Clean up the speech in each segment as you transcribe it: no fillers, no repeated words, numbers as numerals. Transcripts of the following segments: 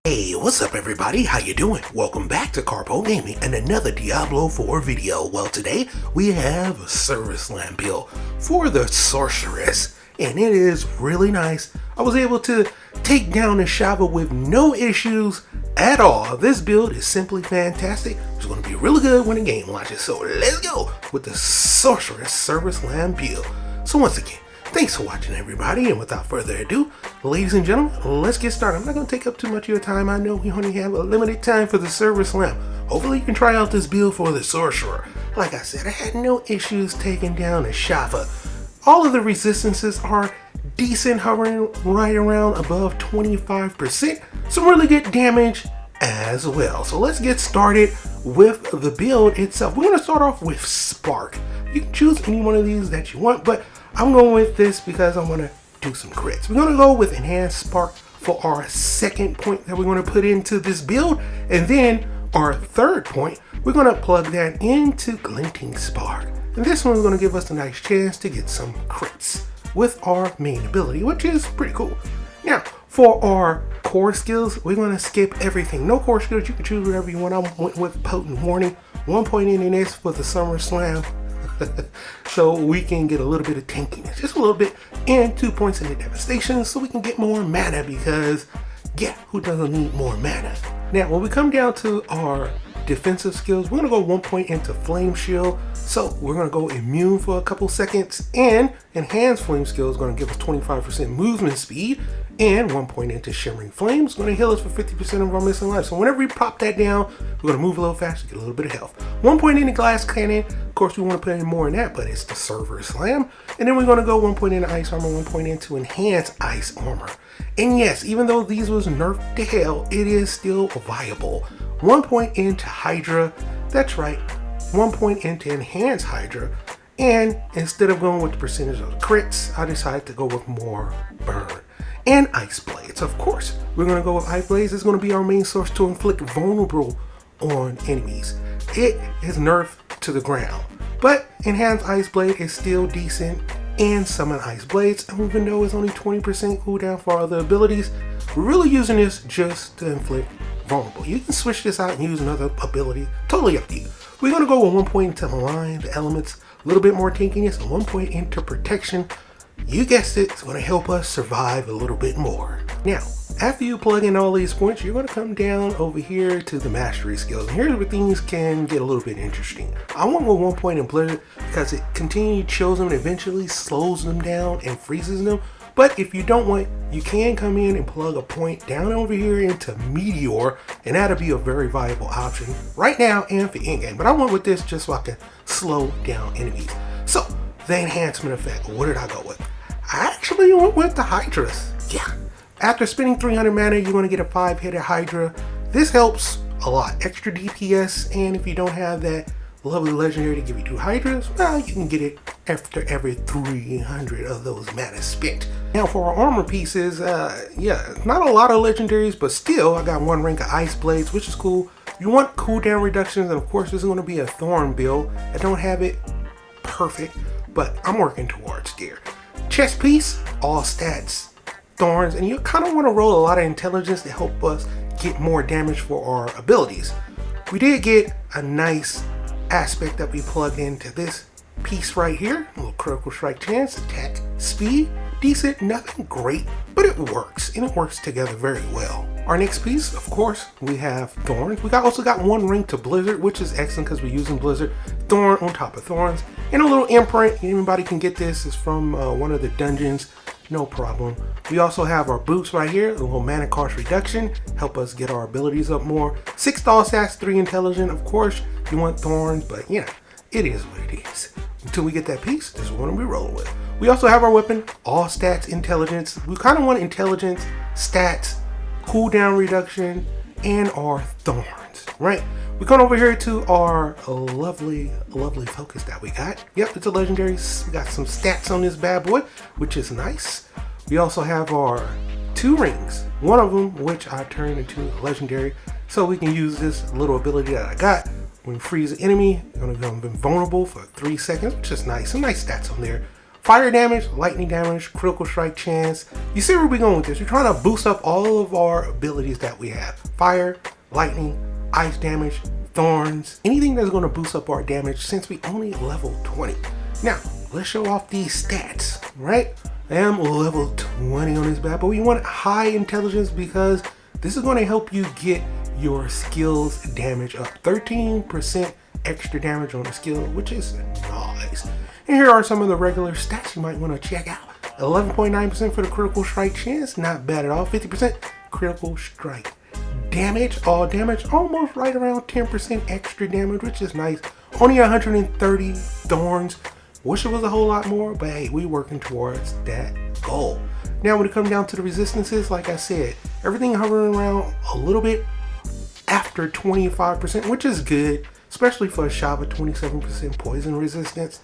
Hey, what's up everybody? How you doing? Welcome back to Karpo Gaming and another Diablo 4 video. Well, today we have a service land build for the Sorceress, and it is really nice. I was able to take down the Shava with no issues at all. This build is simply fantastic. It's going to be really good when the game launches. So let's go with the Sorceress service land build. So once again, thanks for watching everybody, and without further ado, ladies and gentlemen, let's get started. I'm not going to take up too much of your time. I know we only have a limited time for the service lamp. Hopefully you can try out this build for the Sorcerer. Like I said, I had no issues taking down the Shava. All of the resistances are decent, hovering right around above 25%. Some really good damage as well. So let's get started with the build itself. We're going to start off with Spark. You can choose any one of these that you want, but I'm going with this because I want to do some crits. We're going to go with Enhanced Spark for our second point that we're going to put into this build. And then our third point, we're going to plug that into Glinting Spark. And this one's going to give us a nice chance to get some crits with our main ability, which is pretty cool. Now, for our core skills, we're going to skip everything. No core skills. You can choose whatever you want. I went with Potent Warning. 1 point in this for the Summer Slam. So we can get a little bit of tankiness, just a little bit, and 2 points into devastation so we can get more mana, because yeah, who doesn't need more mana? Now when we come down to our defensive skills, we're gonna go 1 point into Flame Shield, so we're gonna go immune for a couple seconds, and Enhanced Flame Skill is gonna give us 25% movement speed, and 1 point into Shimmering Flames, going to heal us for 50% of our missing life. So whenever we pop that down, we're going to move a little faster, get a little bit of health. 1 point in the Glass Cannon. Of course, we want to put in more in that, but it's the Server Slam. And then we're going to go 1 point into Ice Armor, 1 point into Enhanced Ice Armor. And yes, even though these was nerfed to hell, it is still viable. 1 point into Hydra. That's right, 1 point into Enhanced Hydra. And instead of going with the percentage of the crits, I decided to go with more burn. And Ice Blades, of course. We're going to go with Ice Blades. It's going to be our main source to inflict vulnerable on enemies. It is nerfed to the ground, but Enhanced Ice Blade is still decent, and Summon Ice Blades. And even though it's only 20% cooldown for other abilities, we're really using this just to inflict vulnerable. You can switch this out and use another ability. Totally up to you. We're going to go with 1 point into Align, the elements, a little bit more tankiness, and 1 point into Protection. You guessed it, it's going to help us survive a little bit more. Now, after you plug in all these points, you're going to come down over here to the Mastery skills. And here's where things can get a little bit interesting. I went with 1 point in Blizzard because it continually chills them and eventually slows them down and freezes them. But if you don't want, you can come in and plug a point down over here into Meteor, and that'll be a very viable option right now and for in-game. But I went with this just so I can slow down enemies. So, the enhancement effect, what did I go with? I actually went with the Hydras. Yeah. After spending 300 mana, you're going to get a 5-hitter Hydra. This helps a lot. Extra DPS, and if you don't have that lovely legendary to give you 2 Hydras, well, you can get it after every 300 of those mana spent. Now for our armor pieces, yeah, not a lot of legendaries, but still, I got 1 rank of Ice Blades, which is cool. You want cooldown reductions, and of course, this is going to be a Thorn build. I don't have it perfect, but I'm working towards there. Chest piece, all stats, thorns, and you kind of want to roll a lot of intelligence to help us get more damage for our abilities. We did get a nice aspect that we plugged into this piece right here. A little critical strike chance, attack speed, decent, nothing great, but it works, and it works together very well. Our next piece, of course, we have thorns. We also got 1 ring to Blizzard, which is excellent because we're using Blizzard. Thorn on top of thorns, and a little imprint. Anybody can get this. It's from one of the dungeons, no problem. We also have our boots right here, a little mana cost reduction, help us get our abilities up more. 6 stall stats, 3 intelligent. Of course, you want thorns, but yeah, it is what it is. Until we get that piece, this is what we roll with. We also have our weapon, all stats, intelligence. We kind of want intelligence, stats, cooldown reduction, and our thorns, right? We come over here to our lovely focus that we got. Yep, it's a legendary. We got some stats on this bad boy, which is nice. We also have our 2 rings, one of them which I turned into a legendary, so we can use this little ability that I got. When we freeze the enemy, you're gonna become invulnerable for 3 seconds, which is nice. Some nice stats on there. fire damage, lightning damage, critical strike chance. You see where we're going with this. We're trying to boost up all of our abilities that we have. Fire, lightning, ice damage, thorns, anything that's going to boost up our damage since we only level 20. Now, let's show off these stats, right? I am level 20 on this bad boy. You want high intelligence because this is going to help you get your skills damage up. 13% extra damage on the skill, which is nice. And here are some of the regular stats you might want to check out. 11.9% for the critical strike chance, not bad at all. 50% critical strike damage, all damage, almost right around 10% extra damage, which is nice. Only 130 thorns. Wish it was a whole lot more, but hey, we working towards that goal. Now, when it comes down to the resistances, like I said, everything hovering around a little bit after 25%, which is good, especially for a Shava. 27% poison resistance.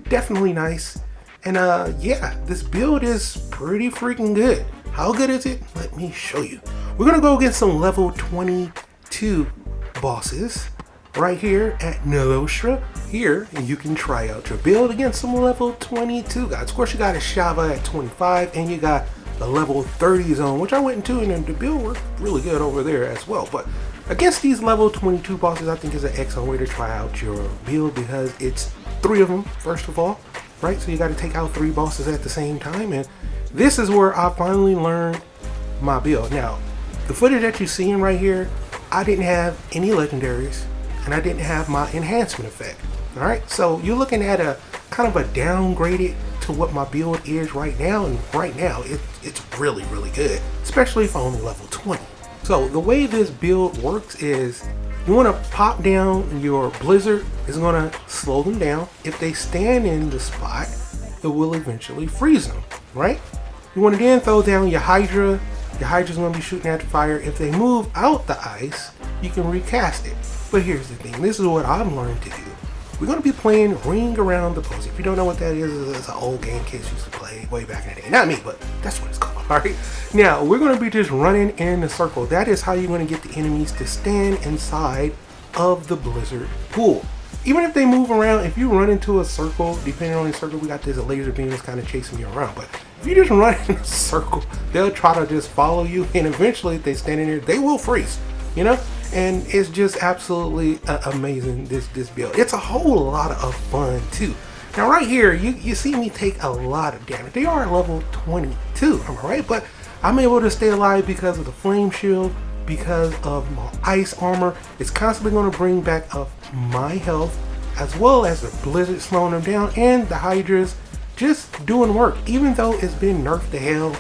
Definitely nice. And yeah, this build is pretty freaking good. How good is it? Let me show you. We're gonna go against some level 22 bosses right here at Nerfed. Here, you can try out your build against some level 22 guys. Of course, you got a Shava at 25, and you got the level 30 zone, which I went into, and the build worked really good over there as well. But against these level 22 bosses, I think is an excellent way to try out your build because it's 3 of them, first of all, right? So you got to take out 3 bosses at the same time, and this is where I finally learned my build. Now, the footage that you're seeing right here, I didn't have any legendaries, and I didn't have my enhancement effect. All right, so you're looking at a kind of a downgraded to what my build is right now, and right now it's really, really good, especially if I'm only level 20. So the way this build works is you want to pop down your blizzard. Is going to slow them down. If they stand in the spot, it will eventually freeze them, right? You want to then throw down your Hydra. Your Hydra's going to be shooting at the fire. If they move out the ice, you can recast it. But here's the thing. This is what I'm learning to do. We're going to be playing Ring Around the Posy. If you don't know what that is, it's an old game kids used to play way back in the day. Not me, but that's what it's called. All right. Now, we're going to be just running in a circle. That is how you're going to get the enemies to stand inside of the blizzard pool. Even if they move around, if you run into a circle, depending on the circle, we got this laser beam that's kind of chasing you around. But if you just run in a circle, they'll try to just follow you. And eventually, if they stand in there, they will freeze, you know? And it's just absolutely amazing, this build. It's a whole lot of fun too. Now right here, you see me take a lot of damage. They are level 22, am I right? But I'm able to stay alive because of the flame shield, because of my ice armor. It's constantly going to bring back up my health, as well as the blizzard slowing them down, and the Hydras just doing work. Even though it's been nerfed to hell,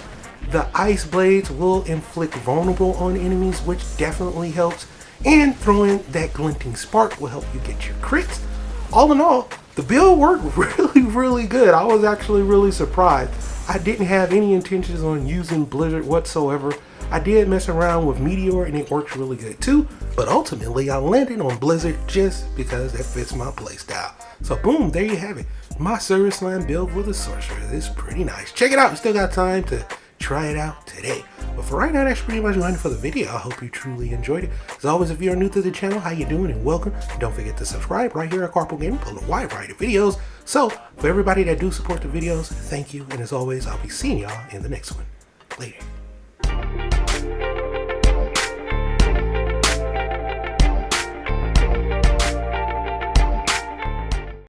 the ice blades will inflict vulnerable on enemies, which definitely helps. And throwing that glinting spark will help you get your crits. All in all, the build worked really, really good. I was actually really surprised. I didn't have any intentions on using Blizzard whatsoever. I did mess around with Meteor and it works really good too. But ultimately, I landed on Blizzard just because that fits my playstyle. So boom, there you have it. My Service Line build for the Sorceress is pretty nice. Check it out. You still got time to try it out today. But for right now, that's pretty much going for the video. I hope you truly enjoyed it. As always, if you're new to the channel, how you doing and welcome. Don't forget to subscribe right here at Karpo Gaming, pull a wide variety of videos. So for everybody that do support the videos, thank you. And as always, I'll be seeing y'all in the next one. Later.